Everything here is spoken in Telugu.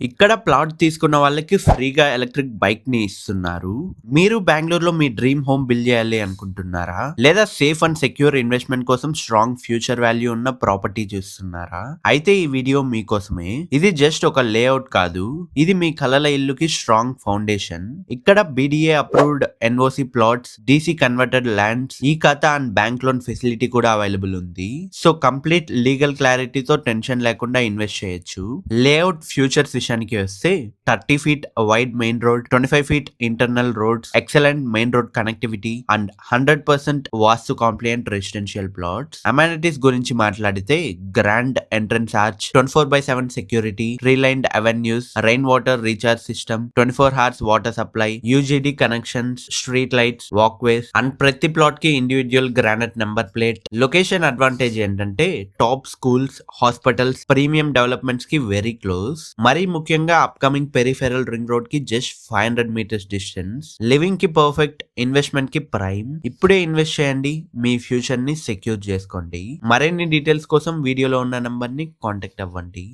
ఇక్కడ ప్లాట్ తీసుకున్న వాళ్ళకి ఫ్రీగా ఎలక్ట్రిక్ బైక్ ని ఇస్తున్నారు. మీరు బెంగళూరులో మీ డ్రీమ్ హోమ్ బిల్డ్ చేయాలి అనుకుంటున్నారా? లేదా సేఫ్ అండ్ సెక్యూర్ ఇన్వెస్ట్మెంట్ కోసం స్ట్రాంగ్ ఫ్యూచర్ వాల్యూ ఉన్న ప్రాపర్టీ చూస్తున్నారా? అయితే ఈ వీడియో మీకోసమే. ఇది జస్ట్ ఒక లేఅవుట్ కాదు, ఇది మీ కలల ఇల్లుకి స్ట్రాంగ్ ఫౌండేషన్. ఇక్కడ BDA approved NOC plots, DC converted lands, e khata and bank loan facility కూడా అవైలబుల్ ఉంది. సో కంప్లీట్ లీగల్ క్లారిటీతో టెన్షన్ లేకుండా ఇన్వెస్ట్ చేయొచ్చు. లేఅవుట్ ఫ్యూచర్స్ విషయానికి వస్తే 30 feet wide main road, 25 feet internal roads, excellent main road connectivity and 100% vastu compliant residential plots. Amenities గురించి మాట్లాడితే grand entrance arch, 24/7 security, relined avenues, rain water recharge system, 24 hours water supply, UGD connections, street lights, walkways and ప్రతి ప్లాట్ కి individual granite number plate. Location advantage ఏంటంటే top schools, hospitals, premium developments కి వెరీ క్లోజ్. మరీ ముఖ్యంగా అప్కమింగ్ పెరిఫెరల్ రింగ్ రోడ్ కి జస్ట్ 500 meters డిస్టెన్స్. లివింగ్ కి పర్ఫెక్ట్, ఇన్వెస్ట్మెంట్ కి ప్రైమ్. ఇప్పుడే ఇన్వెస్ట్ చేయండి, మీ ఫ్యూచర్ ని సెక్యూర్ చేసుకోండి. మరిన్ని డీటెయిల్స్ కోసం వీడియోలో ఉన్న నంబర్ ని కాంటాక్ట్ అవ్వండి.